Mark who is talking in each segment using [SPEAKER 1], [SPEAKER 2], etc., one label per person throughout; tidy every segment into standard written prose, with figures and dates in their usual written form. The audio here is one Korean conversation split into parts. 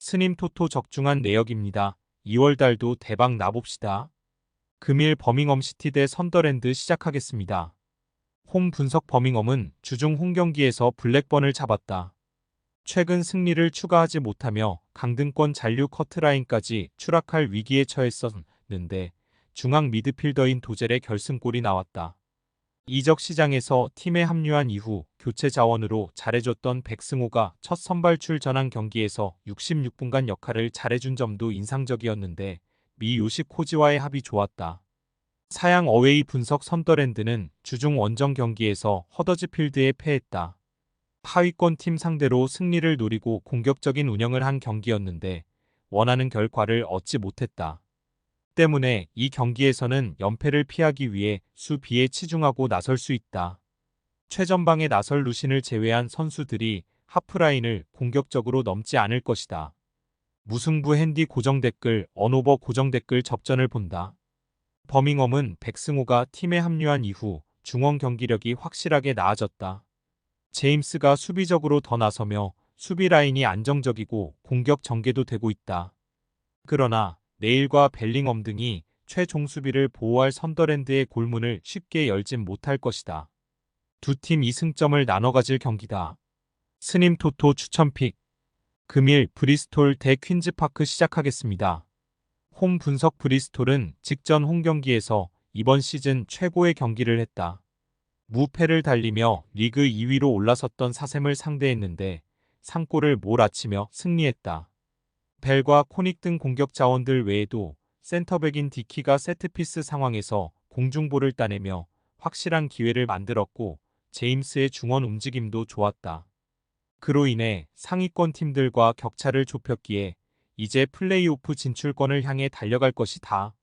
[SPEAKER 1] 스님 토토 적중한 내역입니다. 2월달도 대박 나봅시다. 금일 버밍엄 시티 대 선더랜드 시작하겠습니다. 홈 분석 버밍엄은 주중 홈 경기에서 블랙번을 잡았다. 최근 승리를 추가하지 못하며 강등권 잔류 커트라인까지 추락할 위기에 처했었는데 중앙 미드필더인 도젤의 결승골이 나왔다. 이적 시장에서 팀에 합류한 이후 교체 자원으로 잘해줬던 백승호가 첫 선발 출전한 경기에서 66분간 역할을 잘해준 점도 인상적이었는데 미 요시코지와의 합이 좋았다. 사양 어웨이 분석 선더랜드는 주중 원정 경기에서 허더즈필드에 패했다. 하위권 팀 상대로 승리를 노리고 공격적인 운영을 한 경기였는데 원하는 결과를 얻지 못했다. 때문에 이 경기에서는 연패를 피하기 위해 수비에 치중하고 나설 수 있다. 최전방에 나설 루신을 제외한 선수들이 하프라인을 공격적으로 넘지 않을 것이다. 무승부 핸디 고정 댓글 언오버 고정 댓글 접전을 본다. 버밍엄은 백승호가 팀에 합류한 이후 중원 경기력이 확실하게 나아졌다. 제임스가 수비적으로 더 나서며 수비 라인이 안정적이고 공격 전개도 되고 있다. 그러나 네일과 벨링엄 등이 최종 수비를 보호할 선더랜드의 골문을 쉽게 열진 못할 것이다. 두 팀 2승점을 나눠 가질 경기다. 스님 토토 추천픽. 금일 브리스톨 대 퀸즈파크 시작하겠습니다. 홈 분석 브리스톨은 직전 홈 경기에서 이번 시즌 최고의 경기를 했다. 무패를 달리며 리그 2위로 올라섰던 사셈을 상대했는데 상골을 몰아치며 승리했다. 벨과 코닉 등 공격 자원들 외에도 센터백인 디키가 세트피스 상황에서 공중볼을 따내며 확실한 기회를 만들었고 제임스의 중원 움직임도 좋았다. 그로 인해 상위권 팀들과 격차를 좁혔기에 이제 플레이오프 진출권을 향해 달려갈 것이다.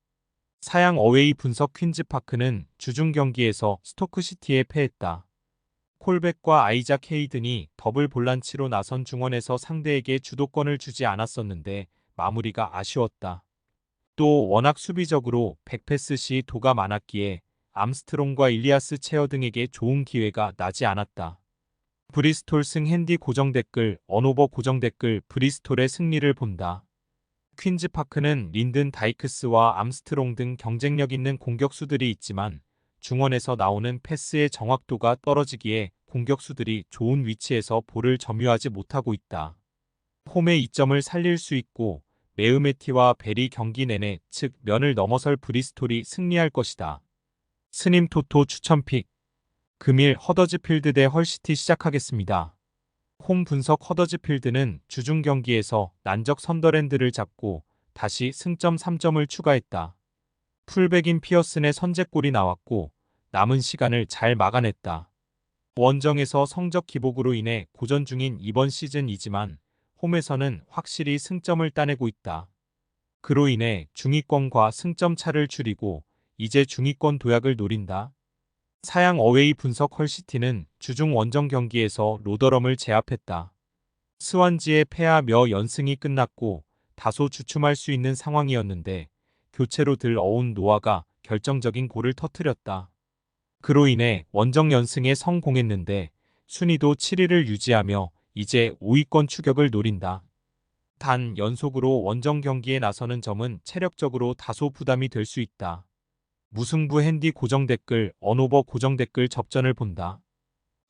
[SPEAKER 1] 사양 어웨이 분석 퀸즈파크는 주중 경기에서 스토크시티에 패했다. 콜백과 아이작 헤이든이 더블 볼란치로 나선 중원에서 상대에게 주도권을 주지 않았었는데 마무리가 아쉬웠다. 또 워낙 수비적으로 백패스 시 도가 많았기에 암스트롱과 일리아스 체어 등에게 좋은 기회가 나지 않았다. 브리스톨 승 핸디 고정 댓글 언오버 고정 댓글 브리스톨의 승리를 본다. 퀸즈파크는 린든 다이크스와 암스트롱 등 경쟁력 있는 공격수들이 있지만 중원에서 나오는 패스의 정확도가 떨어지기에 공격수들이 좋은 위치에서 볼을 점유하지 못하고 있다. 홈의 이점을 살릴 수 있고 메으메티와 벨이 경기 내내 즉 면을 넘어설 브리스톨이 승리할 것이다. 스님 토토 추천픽. 금일 허더즈필드 대 헐시티 시작하겠습니다. 홈 분석 허더즈필드는 주중 경기에서 난적 선더랜드를 잡고 다시 승점 3점을 추가했다. 풀백인 피어슨의 선제골이 나왔고 남은 시간을 잘 막아냈다. 원정에서 성적 기복으로 인해 고전 중인 이번 시즌이지만 홈에서는 확실히 승점을 따내고 있다. 그로 인해 중위권과 승점 차를 줄이고 이제 중위권 도약을 노린다. 사양 어웨이 분석 헐시티는 주중 원정 경기에서 로더럼을 제압했다. 스완지에 패하며 연승이 끝났고 다소 주춤할 수 있는 상황이었는데 교체로 들어온 노아가 결정적인 골을 터뜨렸다. 그로 인해 원정 연승에 성공했는데 순위도 7위를 유지하며 이제 5위권 추격을 노린다. 단 연속으로 원정 경기에 나서는 점은 체력적으로 다소 부담이 될 수 있다. 무승부 핸디 고정 댓글 언오버 고정 댓글 접전을 본다.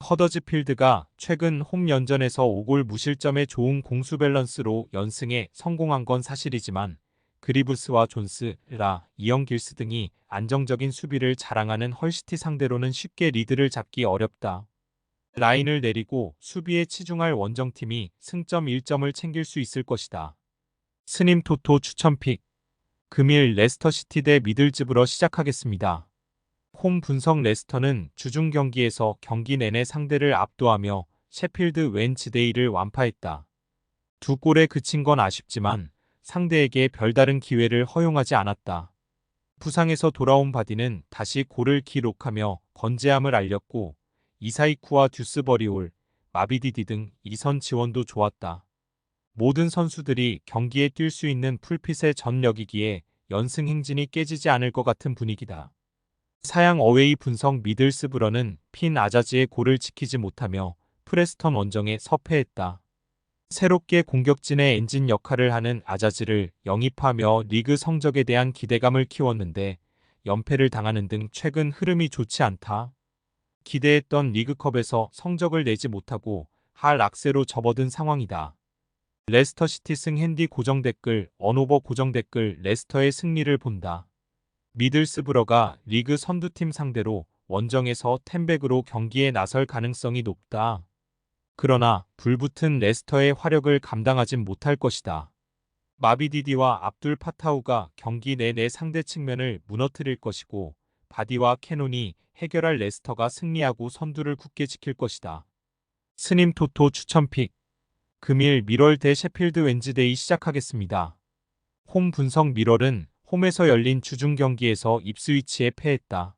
[SPEAKER 1] 허더즈필드가 최근 홈 연전에서 5골 무실점의 좋은 공수 밸런스로 연승에 성공한 건 사실이지만 그리브스와 존스, 라, 이영 길스 등이 안정적인 수비를 자랑하는 헐시티 상대로는 쉽게 리드를 잡기 어렵다. 라인을 내리고 수비에 치중할 원정팀이 승점 1점을 챙길 수 있을 것이다. 스님 토토 추천픽. 금일 레스터시티 대 미들즈브러 시작하겠습니다. 홈 분석 레스터는 주중 경기에서 경기 내내 상대를 압도하며 셰필드 웬즈데이를 완파했다. 두 골에 그친 건 아쉽지만 상대에게 별다른 기회를 허용하지 않았다. 부상에서 돌아온 바디는 다시 골을 기록하며 건재함을 알렸고 이사이쿠와 듀스버리올, 마비디디 등 이선 지원도 좋았다. 모든 선수들이 경기에 뛸 수 있는 풀핏의 전력이기에 연승 행진이 깨지지 않을 것 같은 분위기다. 사양 어웨이 분석 미들스브러는 핀 아자지의 골을 지키지 못하며 프레스턴 원정에 서패했다. 새롭게 공격진의 엔진 역할을 하는 아자즈를 영입하며 리그 성적에 대한 기대감을 키웠는데 연패를 당하는 등 최근 흐름이 좋지 않다. 기대했던 리그컵에서 성적을 내지 못하고 할 악세로 접어든 상황이다. 레스터시티 승 핸디 고정 댓글 언오버 고정 댓글 레스터의 승리를 본다. 미들스브러가 리그 선두팀 상대로 원정에서 텐백으로 경기에 나설 가능성이 높다. 그러나 불붙은 레스터의 화력을 감당하진 못할 것이다. 마비디디와 압둘 파타우가 경기 내내 상대 측면을 무너뜨릴 것이고 바디와 캐논이 해결할 레스터가 승리하고 선두를 굳게 지킬 것이다. 스님 토토 추천픽 금일 미럴 대 셰필드 웬즈데이 시작하겠습니다. 홈 분석 미럴은 홈에서 열린 주중 경기에서 입스위치에 패했다.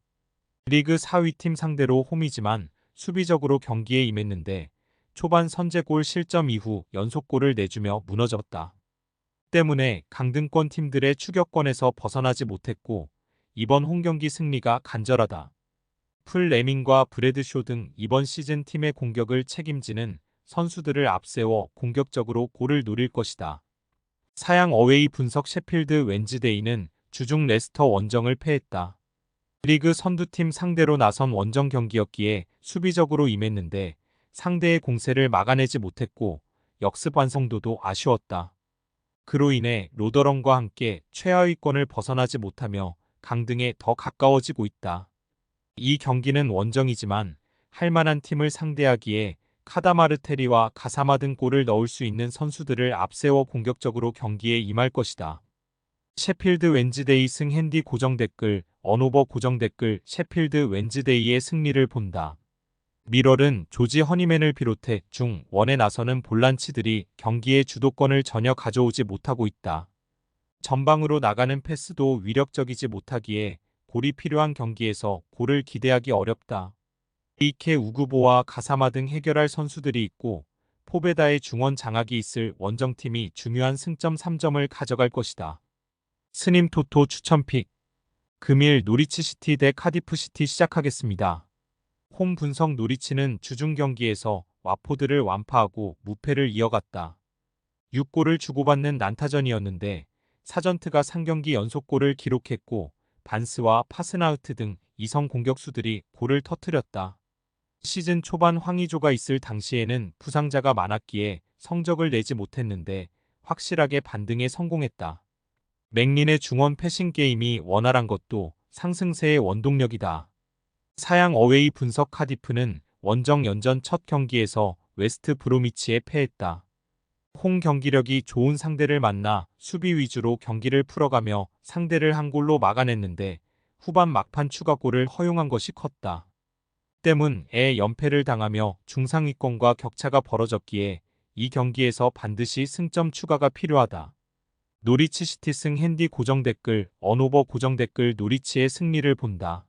[SPEAKER 1] 리그 4위팀 상대로 홈이지만 수비적으로 경기에 임했는데 초반 선제골 실점 이후 연속골을 내주며 무너졌다. 때문에 강등권 팀들의 추격권에서 벗어나지 못했고 이번 홈경기 승리가 간절하다. 풀 레밍과 브래드쇼 등 이번 시즌 팀의 공격을 책임지는 선수들을 앞세워 공격적으로 골을 노릴 것이다. 사양 어웨이 분석 셰필드 웬즈데이는 주중 레스터 원정을 패했다. 리그 선두팀 상대로 나선 원정 경기였기에 수비적으로 임했는데 상대의 공세를 막아내지 못했고 역습 완성도도 아쉬웠다. 그로 인해 로더런과 함께 최하위권을 벗어나지 못하며 강등에 더 가까워지고 있다. 이 경기는 원정이지만 할만한 팀을 상대하기에 카다마르테리와 가사마 등 골을 넣을 수 있는 선수들을 앞세워 공격적으로 경기에 임할 것이다. 셰필드 웬즈데이 승 핸디 고정 댓글 언오버 고정 댓글 셰필드 웬즈데이의 승리를 본다. 미럴은 조지 허니맨을 비롯해 중1에 나서는 볼란치들이 경기의 주도권을 전혀 가져오지 못하고 있다. 전방으로 나가는 패스도 위력적이지 못하기에 골이 필요한 경기에서 골을 기대하기 어렵다. 이케 우구보와 가사마 등 해결할 선수들이 있고 포베다의 중원 장악이 있을 원정팀이 중요한 승점 3점을 가져갈 것이다. 스님 토토 추천픽 금일 노리치시티 대 카디프시티 시작하겠습니다. 홈 분석 노리치는 주중 경기에서 와포드를 완파하고 무패를 이어갔다. 6골을 주고받는 난타전이었는데 사전트가 3경기 연속골을 기록했고 반스와 파스나우트 등 이성 공격수들이 골을 터뜨렸다. 시즌 초반 황의조가 있을 당시에는 부상자가 많았기에 성적을 내지 못했는데 확실하게 반등에 성공했다. 맥린의 중원 패싱 게임이 원활한 것도 상승세의 원동력이다. 사양 어웨이 분석 카디프는 원정 연전 첫 경기에서 웨스트 브로미치에 패했다. 홈 경기력이 좋은 상대를 만나 수비 위주로 경기를 풀어가며 상대를 한 골로 막아냈는데 후반 막판 추가골을 허용한 것이 컸다. 때문에 연패를 당하며 중상위권과 격차가 벌어졌기에 이 경기에서 반드시 승점 추가가 필요하다. 노리치 시티 승 핸디 고정 댓글 언오버 고정 댓글 노리치의 승리를 본다.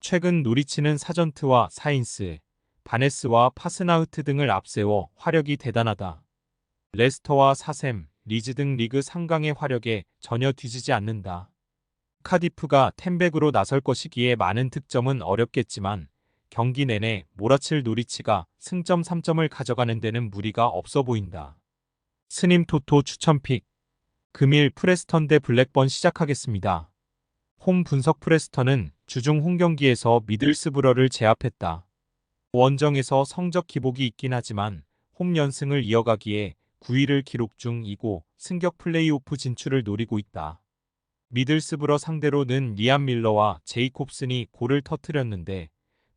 [SPEAKER 1] 최근 노리치는 사전트와 사인스, 바네스와 파스나우트 등을 앞세워 화력이 대단하다. 레스터와 사셈, 리즈 등 리그 상강의 화력에 전혀 뒤지지 않는다. 카디프가 텐백으로 나설 것이기에 많은 득점은 어렵겠지만 경기 내내 몰아칠 노리치가 승점 3점을 가져가는 데는 무리가 없어 보인다. 스님 토토 추천픽 금일 프레스턴 대 블랙번 시작하겠습니다. 홈 분석 프레스턴은 주중 홈경기에서 미들스브러를 제압했다. 원정에서 성적 기복이 있긴 하지만 홈 연승을 이어가기에 9위를 기록 중이고 승격 플레이오프 진출을 노리고 있다. 미들스브러 상대로는 리안 밀러와 제이콥슨이 골을 터뜨렸는데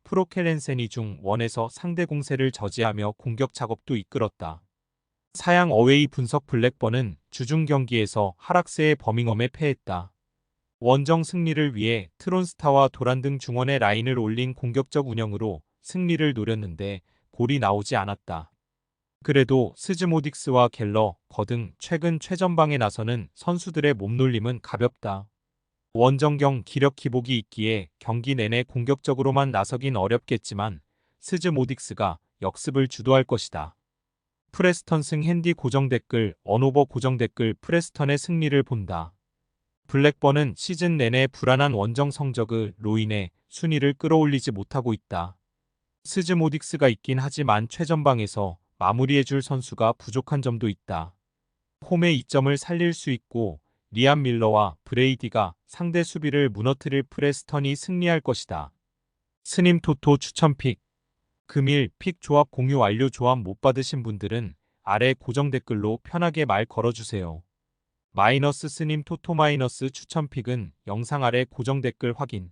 [SPEAKER 1] 프로켈렌센이 중1에서 상대 공세를 저지하며 공격 작업도 이끌었다. 사양 어웨이 분석 블랙번은 주중 경기에서 하락세의 버밍엄에 패했다. 원정 승리를 위해 트론스타와 도란 등 중원의 라인을 올린 공격적 운영으로 승리를 노렸는데 골이 나오지 않았다. 그래도 스즈모딕스와 갤러, 거등 최근 최전방에 나서는 선수들의 몸놀림은 가볍다. 원정경 기력 기복이 있기에 경기 내내 공격적으로만 나서긴 어렵겠지만 스즈모딕스가 역습을 주도할 것이다. 프레스턴 승 핸디 고정 댓글 언오버 고정 댓글 프레스턴의 승리를 본다. 블랙번은 시즌 내내 불안한 원정 성적으로 인해 순위를 끌어올리지 못하고 있다. 스즈모딕스가 있긴 하지만 최전방에서 마무리해줄 선수가 부족한 점도 있다. 홈의 이점을 살릴 수 있고 리암 밀러와 브레이디가 상대 수비를 무너뜨릴 프레스턴이 승리할 것이다. 스님 토토 추천픽. 금일 픽 조합 공유 완료. 조합 못 받으신 분들은 아래 고정 댓글로 편하게 말 걸어주세요. 마이너스 스님 토토 마이너스 추천픽은 영상 아래 고정 댓글 확인.